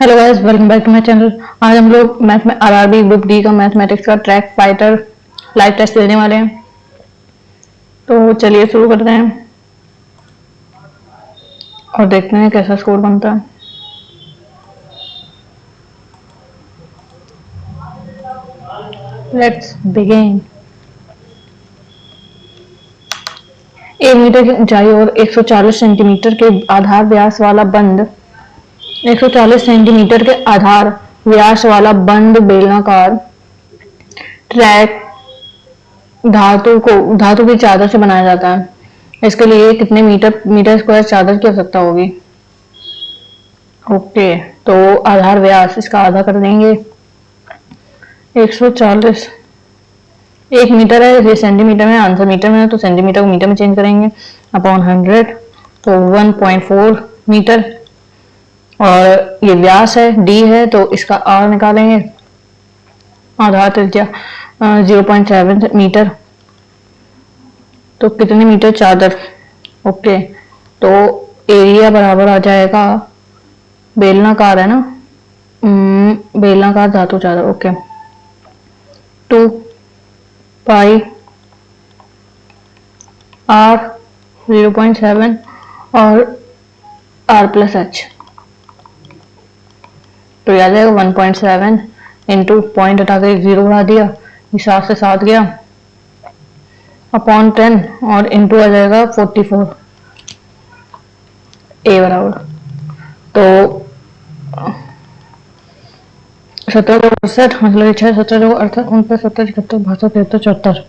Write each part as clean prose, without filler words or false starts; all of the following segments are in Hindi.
Hello guys, welcome back to my channel. आज हम लोग मैथ में आरआरबी ग्रुप डी का मैथमेटिक्स का ट्रैक फाइटर लाइव टेस्ट लेने वाले हैं। तो चलिए शुरू करते हैं और देखते हैं कैसा स्कोर बनता है। Let's begin. 1 मीटर की ऊंचाई और 140 सेंटीमीटर के आधार व्यास वाला बंद 140 सेंटीमीटर के आधार व्यास वाला बंद बेलनाकार ट्रैक धातु की चादर से बनाया जाता है। इसके लिए कितने मीटर स्क्वायर चादर की आवश्यकता होगी? ओके, तो आधार व्यास इसका आधा कर देंगे। 140 1 मीटर है, ये सेंटीमीटर में, आंसर मीटर में है तो सेंटीमीटर को मीटर में चेंज करेंगे अपॉन 100, तो 1.4 मीटर। और ये व्यास है, डी है, तो इसका आर निकालेंगे। आधार त्रिज्या 0.7 मीटर, तो कितने मीटर चादर? ओके, तो एरिया बराबर आ जाएगा, बेलनाकार है ना, बेलनाकार धातु चादर। ओके, 2 पाई आर 0.7 और आर प्लस एच, तो आ जाएगा 1.7 इंटू पॉइंट हटा कर 0 बढ़ा दिया, 7 से 7 गया अपॉन 10 और इंटू आ जाएगा 44 ए बराबर। तो 17 दो 68, मतलब 6 17 दो 68, 29 70 71 72 73 74,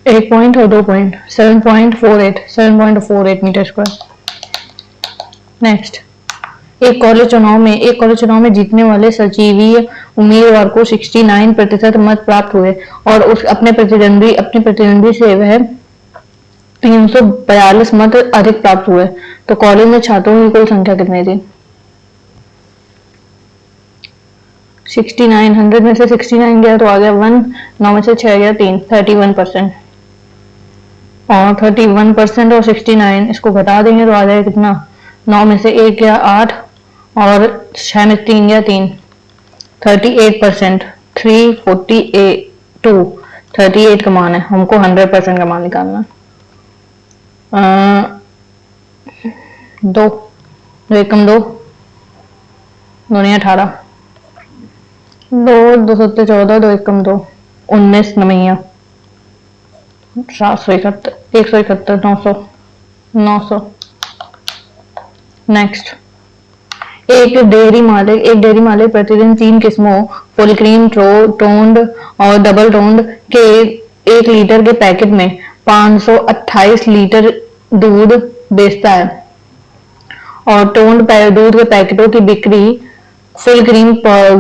1 पॉइंट और 2 पॉइंट 7.48 मीटर स्क्वायर। नेक्स्ट, एक कॉलेज चुनाव में जीतने वाले सचिवीय उम्मीदवार को 69% मत प्राप्त हुए और उस अपने प्रतिद्वंदी से वह 342 मत अधिक प्राप्त हुए, तो कॉलेज में छात्रों की कुल संख्या कितनी थी? 69, 100 में से 69 गया तो आ गया 1, 9 में से 6 गया 3, 31%। और 31% और 69 इसको घटा देंगे तो आ जाएगा कितना? 9 में से 1 गया 8 और 6 में 3 गया 3, 38%। 342 38 का मान है, हमको 100% का मान निकालना। 2 2 एकम 2 2 18, 2 2 सत्ते 14, 2 एकम 2 19 नमैया 771 171 900 900। नेक्स्ट, एक डेयरी मालिक प्रतिदिन 3 किस्मों फुल क्रीम, टोन्ड और डबल टोन्ड के 1 लीटर के पैकेट में 528 लीटर दूध बेचता है और टोन्ड दूध के पैकेटों की बिक्री फुल क्रीम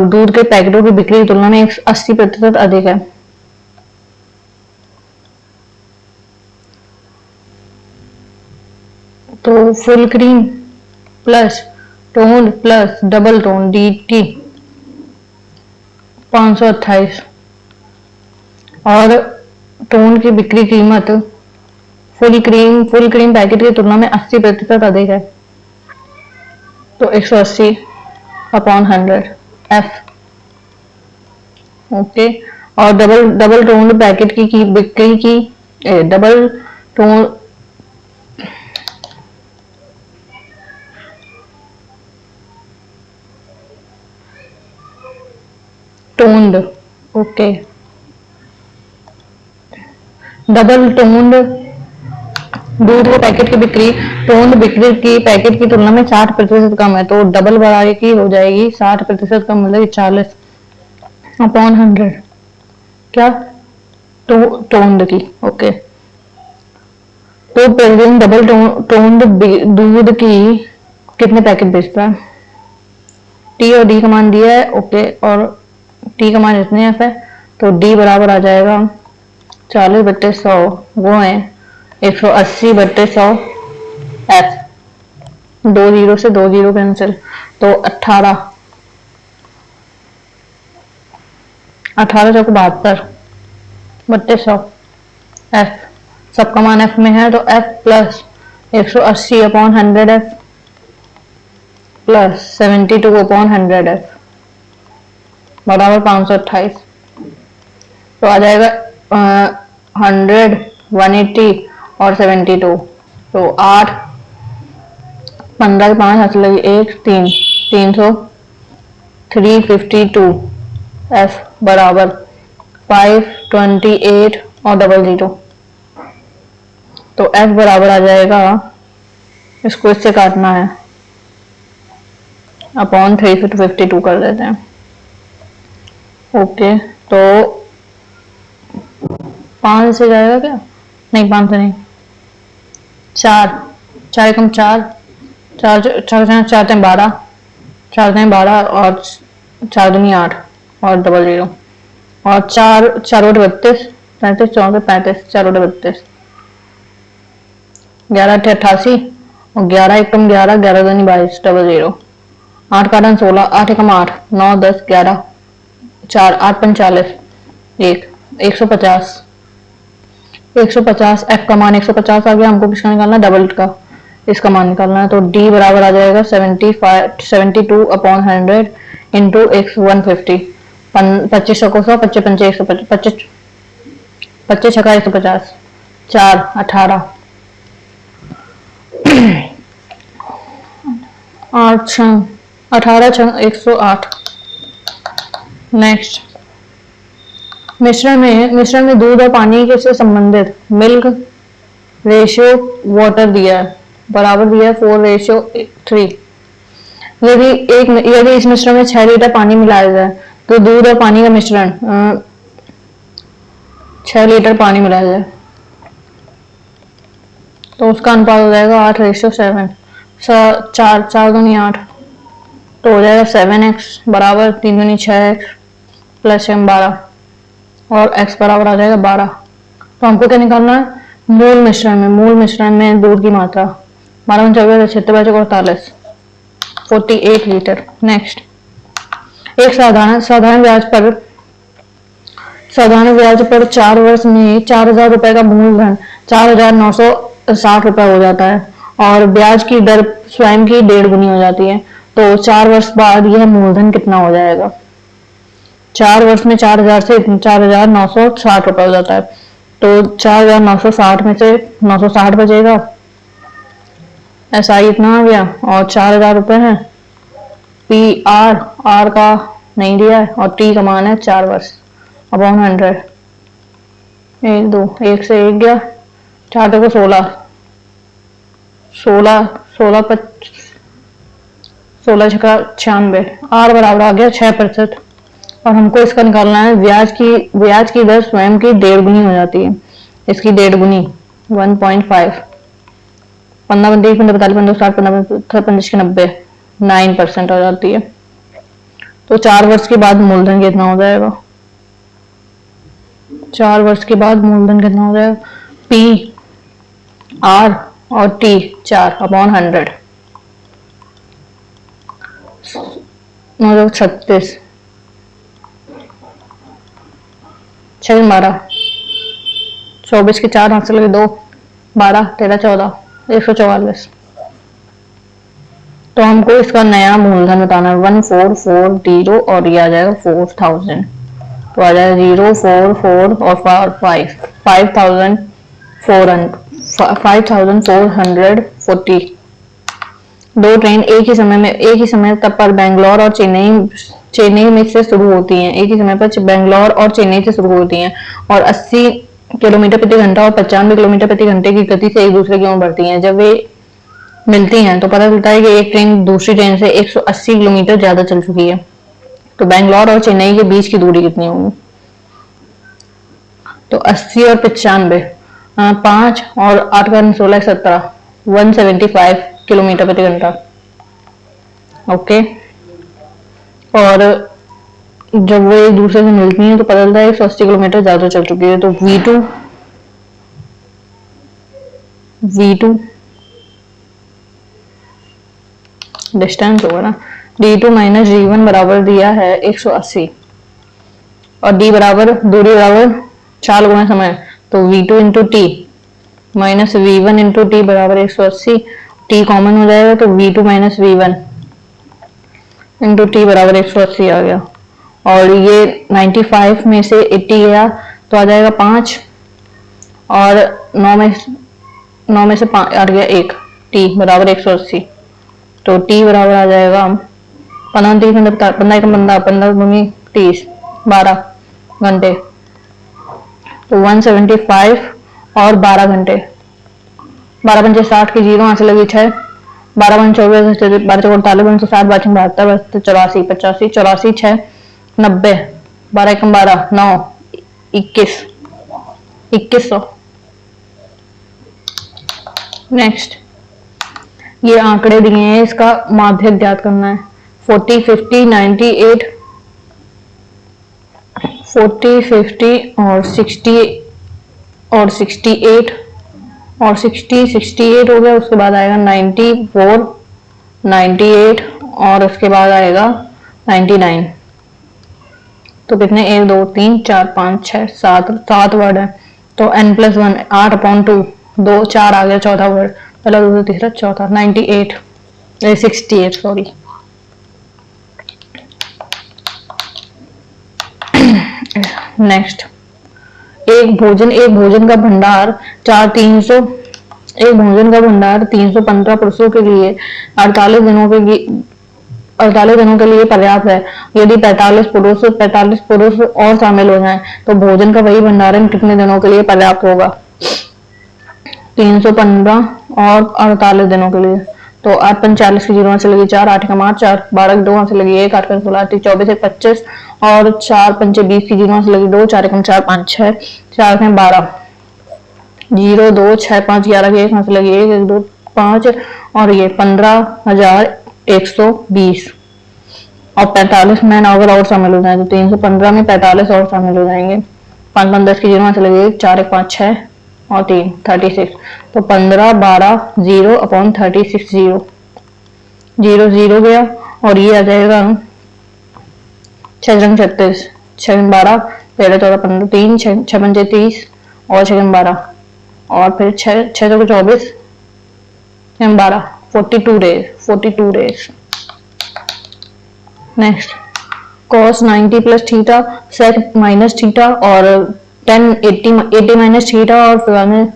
दूध के पैकेटों की बिक्री की तुलना में 80% अधिक है। तो full cream plus toned plus double tone D 528 और टोन की बिक्री कीमत फुल क्रीम पैकेट की तुलना में 80% अधिक है, तो 180 अपॉन 100 एफ। ओके, और डबल टोन पैकेट की बिक्री की double tone toned, okay, double toned दूध के पैकेट की बिक्री टोन्ड बिक्री की पैकेट की तुलना में 60% कम है, तो डबल बढ़ाए की हो जाएगी 60% कम, मतलब 40 अपॉन 100 क्या? तो टोन्ड की। ओके, तो प्रेजेंट डबल टोन्ड दूध की कितने पैकेट बेचता है? टी और डी का मान दिया है। ओके, और टी का मान इतने एफ है, तो डी बराबर आ जाएगा 40/100 वो है 180/100 एफ। 2 जीरो से 2 जीरो कैंसिल, तो 18 चौको 72/100 एफ। सबका मान एफ में है, तो F plus 180 upon 100 F plus 72 upon 100 F बराबर 528। तो आ जाएगा 100, 180 और 72। तो 8, 15 के 5 हाथ लगी 1, 3, 300, 352 एफ बराबर 528 और 00। तो एफ बराबर आ जाएगा, इसको इससे काटना है, अपॉन 352 कर देते हैं। ओके, तो 5 से जाएगा क्या? नहीं, 5 से नहीं, 4, 4 एकम 4, 4 4 4 12, 4 12 और 4 दूनी 8 और 00 और 4 4 बटे 32, 35 4 35, 4 बटे 32, 11 अठे 88 और 11 एकम 11, 11 दूनी 22, 00, 8 का रन 16, 8 एकम 8, 9 10 11, 4 8 45, 1 150, 150 एफ का मान 150 आ गया। हमको किसका निकालना है? डबल का, इसका मान निकालना है। तो डी बराबर आ जाएगा 72 अपॉन 100 इंटू एक्स 150, 25 को 100, 25 पंचे 150, 25 छक्का 150, 4 18, 8 छः 18 छः 108। नेक्स्ट, मिश्रण में दूध और पानी के से संबंधित मिल्क रेशियो वाटर दिया है, बराबर दिया है 4:3। यदि इस मिश्रण में 6 लीटर पानी मिलाया जाए तो दूध और पानी का मिश्रण 6 लीटर पानी मिलाया जाए तो उसका अनुपात हो जाएगा 8:7। 4 दूनी 8, तो हो जाएगा 7x बराबर 3 दूनी 6x प्लस m 12 और x बराबर आ जाएगा 12। तो हमको क्या निकालना है? मूल मिश्रण में दूध की मात्रा 12 24 76 48 48 लीटर। नेक्स्ट, एक साधारण ब्याज पर 4 वर्ष में 4,000 रुपए का मूलधन 4,960 रुपए हो जाता है और ब्याज की दर स्वयं की 1.5 गुनी हो जाती है। तो 4 वर्ष बाद यह मूलधन कितना हो जाएगा? 4 वर्ष में 4,000 से 4,960 रुपए हो जाता है। तो 4,960 में से 960 बचेगा, SI इतना आ गया और 4,000 रुपए है। पी आर का नहीं दिया है और टी का मान है 4 वर्ष अपॉन 100। 1 2 1 से 1 गया, 4 2 को 16 16 16 16 छक्का 96, आर बराबर आ गया 6%। और हमको इसका निकालना है, ब्याज की दर स्वयं की 1.5 गुनी हो जाती है, इसकी 1.5 गुनी 1.5, 15 15 45 15 60 15 25 90 9% हो जाती है। तो 4 वर्ष के बाद मूलधन कितना हो जाएगा? 4 वर्ष के बाद मूलधन कितना हो जाएगा? पी आर और टी 4 अपॉन 100 36 6 12 24 के 4 हाथ से लगे 2 12 13 14 144। तो हमको इसका नया मूलधन बताना है 1440 और ये आ जाएगा 4000। तो आ जाएगा 0 4 4 और 5 5440। दो ट्रेन एक ही समय तब पर बेंगलोर और चेन्नई में से शुरू होती हैं। एक ही समय पर बेंगलोर और चेन्नई से शुरू होती हैं और 80 किलोमीटर प्रति घंटा और 95 किलोमीटर प्रति घंटे की गति से एक दूसरे की ओर बढ़ती हैं। जब वे मिलती हैं तो पता चलता है कि एक ट्रेन दूसरी ट्रेन से 180 किलोमीटर ज्यादा चल चुकी है। तो बेंगलोर और चेन्नई के बीच की दूरी कितनी होगी? तो 80 और 95, 5 और 8 का 16 17 175 किलोमीटर प्रति घंटा। ओके, और जब वो एक दूसरे से मिलती हैं तो पता चलता है 180 किलोमीटर ज्यादा चल चुकी है। तो V2 डिस्टेंस होगा ना, D2 माइनस D1 बराबर दिया है 180 और D बराबर दूरी बराबर 4 गुना समय, तो V2 into T minus V1 into T बराबर 180। टी कॉमन हो जाएगा तो V2 minus V1 into T बराबर 180 आ गया। और ये 95 में से 80 गया तो आ जाएगा 5, और 9 में से 5 आ गया 1, टी बराबर 180। तो टी बराबर आ जाएगा 15 30 15 15 15 दूनी 30 12 घंटे। तो 175 और 12 घंटे। 12 पंचे 60 की जीरो यहाँ से लगी 6, 12 पंच 24, 12 चौक 48, 12 60, 12 72, 84 85, 84 6 90, 12 एकम 12 9 21 2100। नेक्स्ट ये आंकड़े दिए हैं, इसका माध्यक ज्ञात करना है। 40 50 98 40 50 और 60 और 68 और 60 68 हो गया। उसके बाद आएगा 94 98 और उसके बाद आएगा 99। तो कितने 1 2 3 4 5 6 7 वर्ड है। तो n+1 8/2 2 4 आ गया चौथा वर्ड, पहला दूसरा तीसरा चौथा 98 68 सॉरी। नेक्स्ट एक भोजन का भंडार 315 पुरुषों के लिए 48 दिनों के लिए पर्याप्त है। यदि 45 पुरुष और शामिल हो जाएं, तो भोजन का वही भंडारण कितने दिनों के लिए पर्याप्त होगा? 315 और 48 दिनों के लिए। तो 8 पंच 40 की जीरो से लगी 4, 8 का 8 4, 12 की 2 से लगी 1, 8 का 16 8 24 1 25 और 4 पंचे 20 की जीरो से लगी 2, 4 एकम 4 5 6, 4 में 12 0 2 6 5 11 की 1 से लगी 1 1 2 5 और ये 15,120 और 45 मैन अगर और शामिल हो जाए तो 315 में 45 और शामिल हो जाएंगे। 5 5 10 की जीरो से लगी 4 1 5 6 और 3 36। तो 15 12 0/36 0 0 0 गया और ये आ जाएगा 6 रंग 36 6 12 13 14 15 3 6 पंचे 30 और 6 12 और फिर 6 6 24 12 42 days. Next cos 90 plus theta sec minus theta और 10 80 माइनस थीटा और फिर में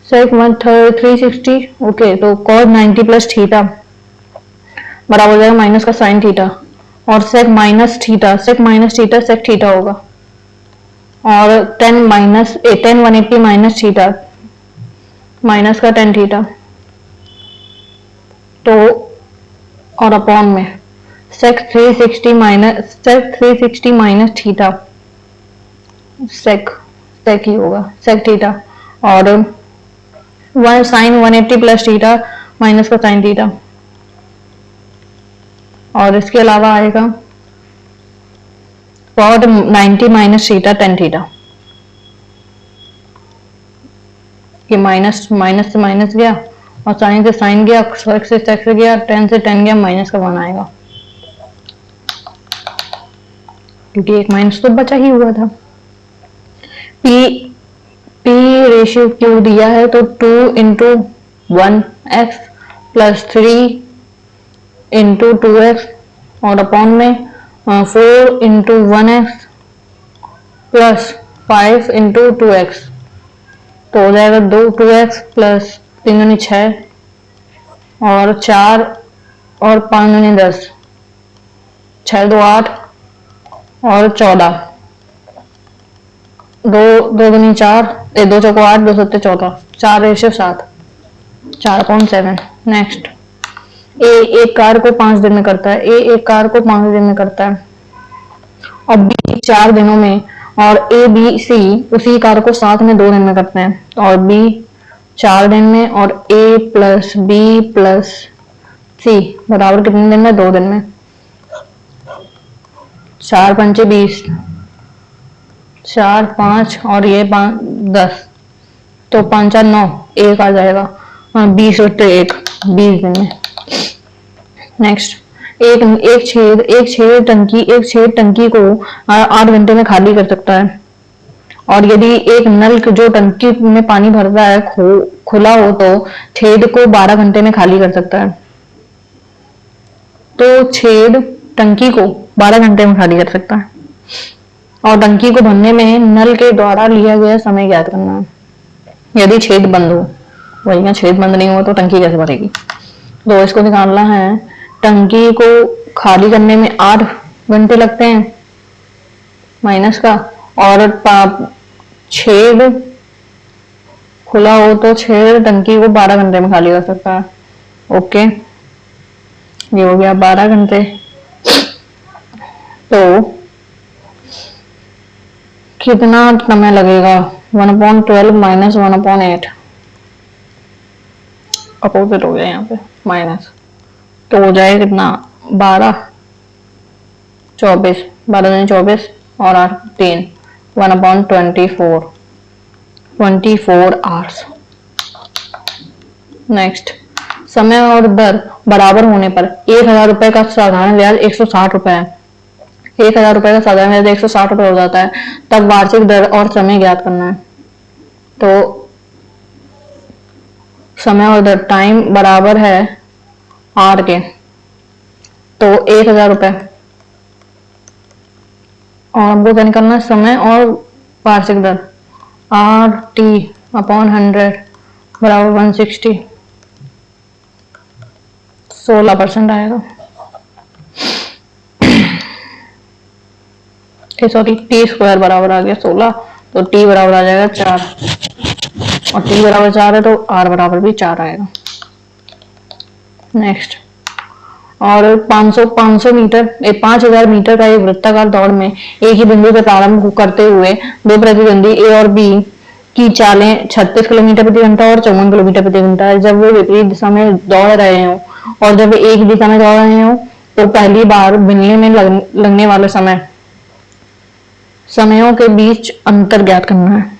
sec 360। ओके तो cos 90 प्लस थीटा बराबर हो जाएगा माइनस का साइन थीटा और sec minus theta sec theta होगा और 10 180 माइनस थीटा माइनस का 10 थीटा। तो और अपॉन में sec 360 माइनस थीटा sec ही होगा sec थीटा और 1 sin 180 प्लस थीटा माइनस का साइन थीटा और इसके अलावा आएगा cot 90 minus theta tan theta. ये माइनस से माइनस गया और साइन से साइन गया, sec से sec से गया, tan से tan गया, माइनस का 1 आएगा क्योंकि एक माइनस तो बचा ही हुआ था। P रेशियो क्यू दिया है तो 2 into 1x plus 3 into 2x और अपॉन में 4 into 1x plus 5 into 2x। तो हो जाएगा 2x प्लस 3 दूनी 6 और 4 और 5 दूनी 10 6 2 8 और 14 2 दूनी 4 2 चौको 8 2 सत्ते 14 4:7 4/7। नेक्स्ट एक कार को 5 दिन में करता है एक कार को 5 दिन में करता है और बी 4 दिनों में और ए बी सी उसी कार को साथ में 2 दिन में करते हैं और बी 4 दिन में और ए प्लस बी प्लस सी बराबर कितने दिन में? 2 दिन में। 4 पंचे 20 4 5 और ये 5 10 तो 5 4 9 1 आ जाएगा 20 बटे 1 20 दिन में। नेक्स्ट एक छेद टंकी को 8 घंटे में खाली कर सकता है और यदि एक नल जो टंकी में पानी भरता है खुला हो तो छेद को 12 घंटे में खाली कर सकता है। तो छेद टंकी को 12 घंटे में खाली कर सकता है, और टंकी को भरने में नल के द्वारा लिया गया समय ज्ञात करना है। यदि छेद बंद हो, वही ना, छेद बंद नहीं हो तो टंकी कैसे भरेगी। तो इसको निकालना है। टंकी को खाली करने में 8 घंटे लगते हैं माइनस का, और छेद खुला हो तो छेद टंकी को 12 घंटे में खाली कर सकता है। ओके, ये हो गया 12 घंटे। तो कितना समय लगेगा, 1/12 माइनस 1/8, अपोजिट हो गया यहाँ पे माइनस, तो हो जाएगा कितना, 12 24, 12 और 8 3, 1/24, 24 आवर्स। नेक्स्ट, समय और दर बराबर होने पर 1000 रुपए का साधारण ब्याज 160 रुपए है। 1000 रुपए का साधारण ब्याज 160 रुपए हो जाता है, तब वार्षिक दर और समय ज्ञात करना है। तो समय और दर, टाइम बराबर है आर के, तो 1000 रुपए, और हमको क्या निकालना है, समय और वार्षिक दर, आर टी अपॉन 100 बराबर 160, 16% आएगा। सॉरी, टी स्क्वायर बराबर आ गया 16, तो टी बराबर आ जाएगा 4, और टी बराबर 4 है तो आर बराबर भी 4 आएगा। नेक्स्ट, और 500 मीटर 5000 मीटर का एक वृत्ताकार दौड़ में एक ही बिंदु से प्रारंभ करते हुए दो प्रतिद्वंदी ए और बी की चालें 36 किलोमीटर प्रति घंटा और 54 किलोमीटर प्रति घंटा है। जब वे विपरीत दिशा में दौड़ रहे हो और जब वे एक दिशा में दौड़ रहे हो तो पहली बार मिलने में लगने वाले समयों के बीच अंतर ज्ञात करना है।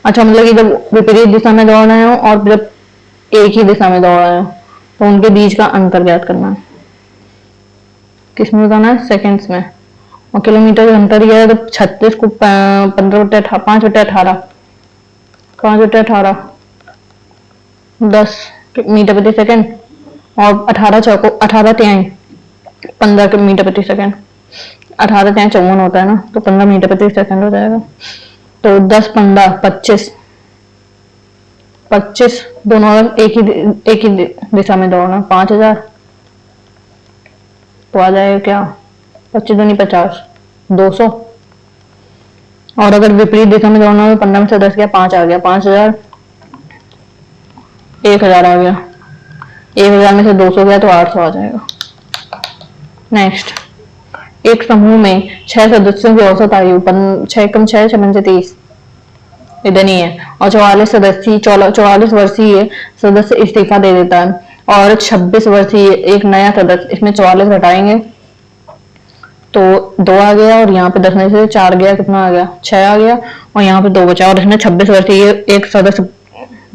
अच्छा, मतलब कि जब विपरीत दिशा में दौड़ रहे हो और जब एक ही दिशा में दौड़ रहे हो तो उनके बीच का अंतर ज्ञात करना है। किसमें बताना है, सेकंड्स में। और किलोमीटर का अंतर यह है, तो 36 को 5/18 10 मीटर प्रति सेकंड, और 18 तिहाई 15 मीटर प्रति सेकंड, 18 तिहाई 54 होता है ना, तो 15 मीटर प्रति सेकंड हो जाएगा। तो 10 15 25 दोनों एक ही दिशा में दौड़ना, 5000, तो आ जाएगा क्या, 25 दूनी 50, 200। और अगर विपरीत दिशा में दौड़ना हो तो 15 में से 10 गया, 5 आ गया, 5000, 1000 आ गया, 1000 में से 200 गया तो 800 आ जाएगा। नेक्स्ट, एक समूह में 6 सदस्यों की औसत आयु 6 कम 6 6 30 इधर नहीं है, और 44 वर्षीय सदस्य इस्तीफा दे देता है, और 26 वर्षीय एक नया सदस्य, इसमें 44 घटाएंगे तो 2 आ गया, और यहाँ पे 10 में से 4 गया, कितना आ गया, 6 आ गया, और यहाँ पे 2 बचा, और इसमें 26 वर्षीय एक सदस्य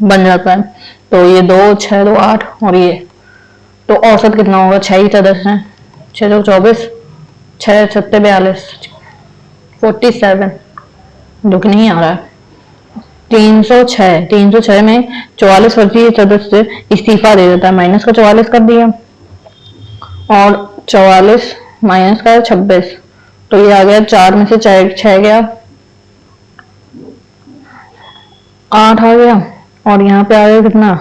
बन जाता है। तो ये 2 6 2 8, और ये तो औसत कितना होगा, 6 ही सदस्य हैं, 6 2 24, 6 7 42, 47, दुख नहीं आ रहा है। 306 में 44 वर्षीय सदस्य इस्तीफा दे देता है, माइनस का 44 कर दिया, और 44 माइनस का 26, तो ये आ गया 4 में से 6 गया, 8 आ गया, और यहाँ पे आ गया कितना,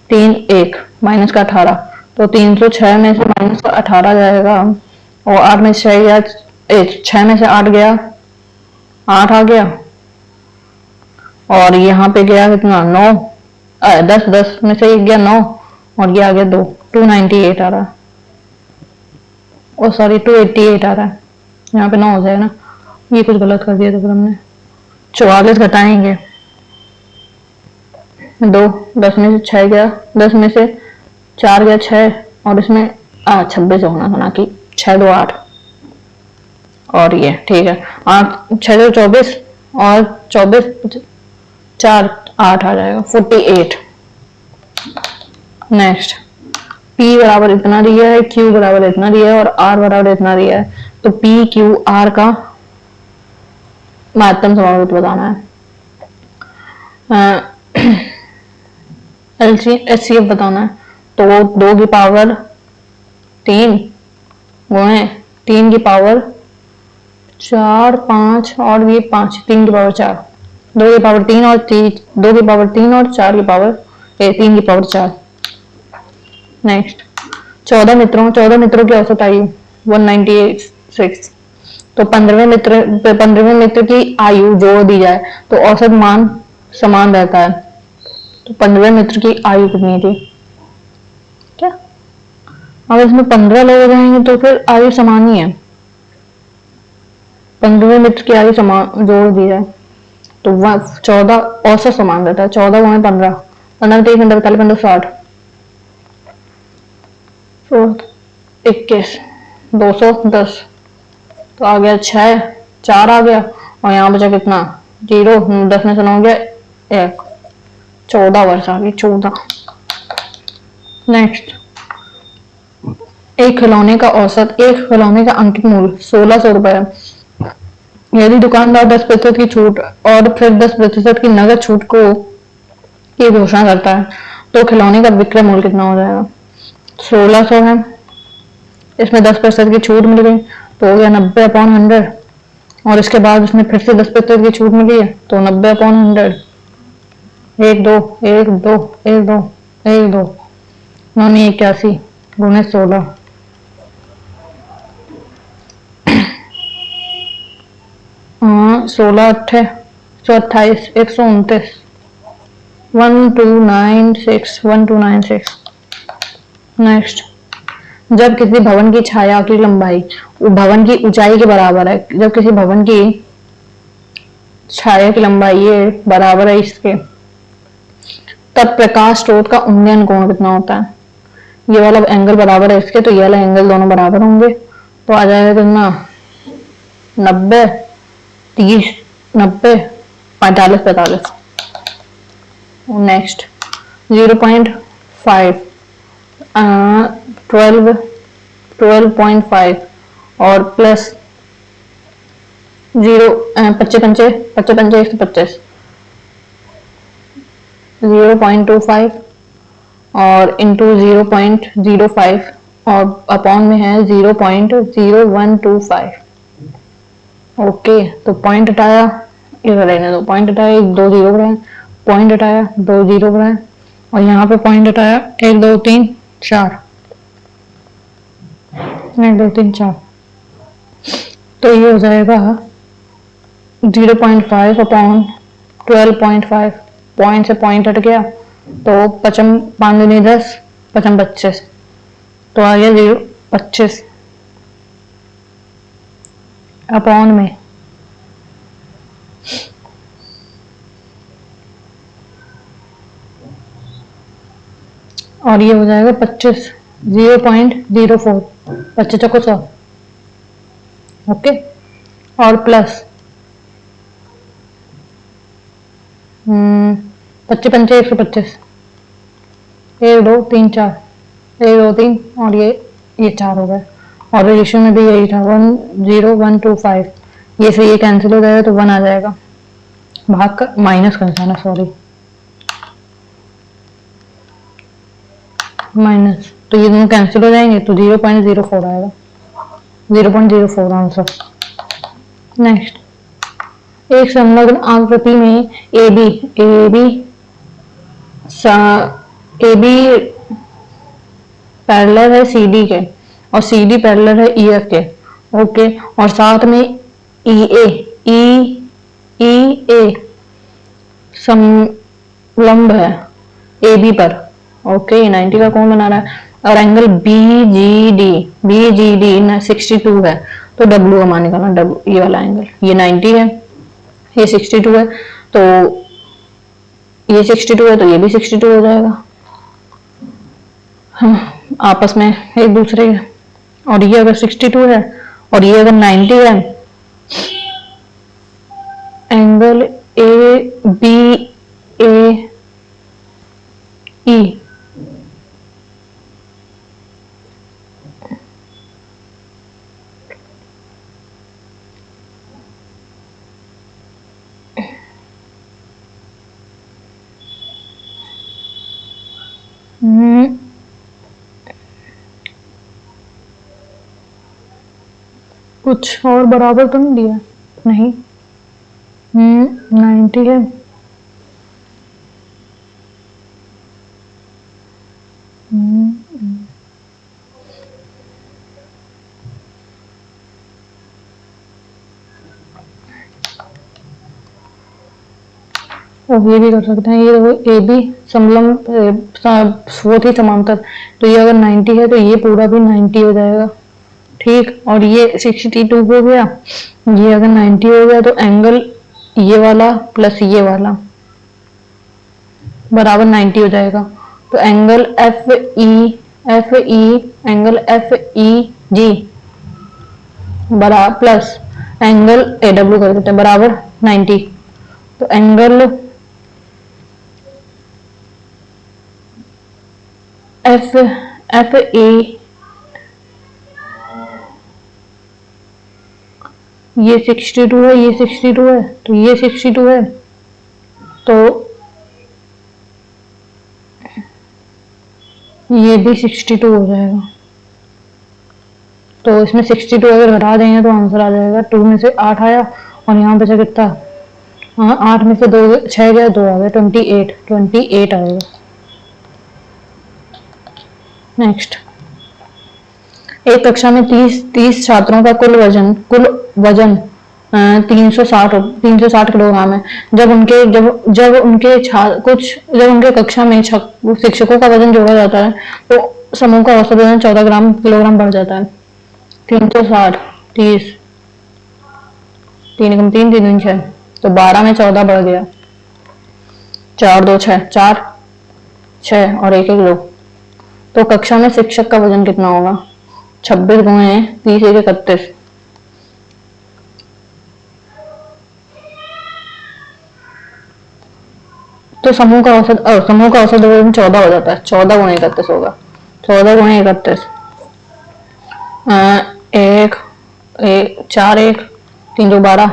3 1 माइनस का 18, तो 306 में से माइनस का 18 जाएगा, और 8 में से 6 गया, 6 में से 8 गया, 8 आ गया, और यहाँ पे गया कितना, 9 10 में से 1 गया 9, और ये आ गया 2 298 आ रहा है, ओ सॉरी 288 आ रहा है, यहाँ पे 9 हो जाएगा ना, ये कुछ गलत कर दिया था फिर हमने। 44 घटाएंगे 2, 10 में से 6 गया, 10 में से 4 गया 6, और इसमें 26 होना था ना कि 6 2 8, और ये ठीक है 8 6 2 24, और 24 4 8 आ जाएगा 48। नेक्स्ट, P बराबर इतना दिया है, Q बराबर इतना दिया है, और R बराबर इतना दिया है, तो P Q R का महत्तम समानुपात बताना है। HCF बताना है, तो 2 की पावर 3 गुणे 3 की पावर 4 5 और ये 5, 3 की पावर 4, 2 की पावर 3 और 2 की पावर 3 और 4 की पावर 3 की पावर 4। नेक्स्ट 14 मित्रों की औसत आयु 196। तो 15वें मित्र की आयु जोड़ दी जाए तो औसत मान समान रहता है। तो 15वें मित्र की आयु कितनी थी? क्या अगर इसमें 15 लोग हो जाएंगे तो फिर आयु समान ही है। 15वें मित्र की आयु समान जोड़ दी जाए तो 14 औसत समान रहता है। 14 गुणे 15, 15 30 15 45 15 60, 21, 210। तो आ गया 6, 4 आ गया और यहाँ बचा कितना? 0, 10 में से 9 हो गया 1, 14 वर्ष आ गई, 14। नेक्स्ट एक खिलौने का अंकित मूल्य 1600 रुपए है। यदि दुकानदार 10% की छूट और फिर 10% की नगद छूट की घोषणा करता है तो खिलौने का विक्रय मूल्य कितना हो जाएगा? 1600 है, इसमें 10% की छूट मिल गई तो हो गया 90/100 और इसके बाद उसमें फिर से 10% की छूट मिली है तो 90/100। 1 2 1 2 1 2 1 2 981 गुणे 16, 16 8 128 129 1296 1296। नेक्स्ट जब किसी भवन की छाया की लंबाई भवन की ऊंचाई के बराबर है, जब किसी भवन की छाया की लंबाई ये बराबर है इसके, तब प्रकाश स्रोत का उन्नयन कोण कितना होता है? ये वाला एंगल बराबर है इसके तो ये वाला एंगल दोनों बराबर होंगे तो आ जाएगा कितना? 90 30 90 45 45। नेक्स्ट 0.5 12 12.5 और प्लस 0 25 पंचे 125 0.25 और इंटू 0.05 और अपॉन में है 0.0125। ओके तो पॉइंट हटाया, इधर रहने दो, पॉइंट हटाया 2 जीरो रहे, पॉइंट हटाया 2 जीरो रहे और यहाँ पे पॉइंट हटाया 1 2 3 4 1 2 3 4। तो ये हो जाएगा 0.5 अपॉन 12.5, पॉइंट से पॉइंट हट गया तो 55 5 दूनी 10 55 25 तो आ गया 25 अपॉन में और ये हो जाएगा 25 0.04 25 चौको 100। ओके और प्लस 25 पंचे 125 1 2 3 4 1 2 3 और ये 4 हो गए और रेशियो में भी यही था 10125। ये से ये कैंसिल हो जाएगा तो 1 आ जाएगा, भाग का माइनस कर जाना, सॉरी माइनस, तो ये दोनों कैंसिल हो जाएंगे तो 0.04 आएगा, 0.04 आंसर। नेक्स्ट एक संलग्न आकृति में ए बी पैरेलल है सी डी के और सी डी पैरेलल है ई एफ के। ओके और साथ में ई ए समलंब है ए बी पर। ओके 90 का कोण बना रहा है और एंगल बी जी डी 62 है तो डब्ल्यू का मान निकालना, ये वाला एंगल ये 90 है ये 62 है तो ये 62 है तो ये भी 62 हो जाएगा, हाँ, आपस में एक दूसरे के। और ये अगर 62 है और ये अगर 90 है, एंगल ए बी ए ई कुछ और बराबर तो नहीं दिया? नहीं। 90 है। और ये भी कर सकते हैं, ये देखो ए बी समलम वो थी समांतर, तो ये अगर 90 है तो ये पूरा भी 90 हो जाएगा। ठीक, और ये 62 हो गया, ये अगर 90 हो गया तो एंगल ये वाला प्लस ये वाला बराबर 90 हो जाएगा। तो angle F E angle F E G बराबर प्लस एंगल ए डब्ल्यू कर देते हैं बराबर 90। तो एंगल एफ एफ ए ये 62 है, ये 62 है, तो ये 62 है, तो ये भी 62 हो जाएगा। तो इसमें 62 अगर घटा देंगे तो आंसर आ जाएगा 2 में से 8 आया, और यहाँ बचा कितना? हाँ, 8 में से 2 6 गया, 2 आ गया, 28 आएगा। नेक्स्ट, एक कक्षा में 30 छात्रों का कुल वजन 360 किलोग्राम है। जब उनके कक्षा में शिक्षकों का वजन जोड़ा जाता है तो समूह का औसत वजन 14 किलोग्राम बढ़ जाता है। 360 30 3 3 3 6, तो 12 में 14 बढ़ गया, 4 2 6 4 6 और 1 1 2। तो कक्षा में शिक्षक का वजन कितना होगा? 26 गुणे 30 1 31। तो समूह का औसत वजन 14 हो जाता है, 14 गुणे 31 होगा, 14 गुणे 31 एक 4 1 3 2 12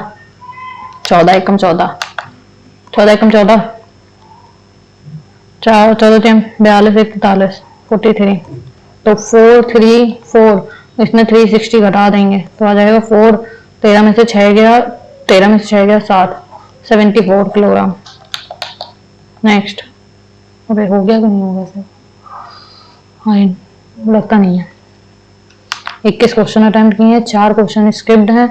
14 एकम 14 14 एकम 14 4 14 3 42 1 43 43। तो 434, इसमें 360 घटा देंगे तो आ जाएगा 4 13 में से 6 गया 7 74 किलोग्राम। नेक्स्ट, अबे हो गया कि नहीं होगा सर? हाँ, लगता नहीं है। 21 क्वेश्चन अटेम्प्ट किए हैं, 4 क्वेश्चन स्क्रिप्ट हैं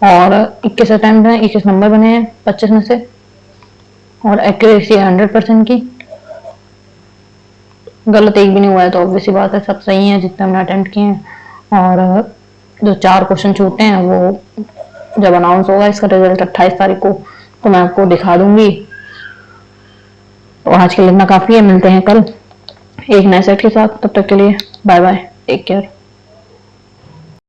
और 21 अटेम्प्ट हैं, 21 नंबर बने हैं 25 में से, और एक्यूरेसी 100% की। गलत एक भी नहीं हुआ है, तो ऑब्वियसली बात है सब सही है जितने हमने अटेम्प्ट किए हैं। और जो 4 क्वेश्चन छूटे हैं वो जब अनाउंस होगा इसका रिजल्ट 28 तारीख को, तो मैं आपको दिखा दूंगी। तो आज के लिए इतना काफी है, मिलते हैं कल एक नए सेट के साथ, तब तक के लिए बाय बाय, टेक केयर।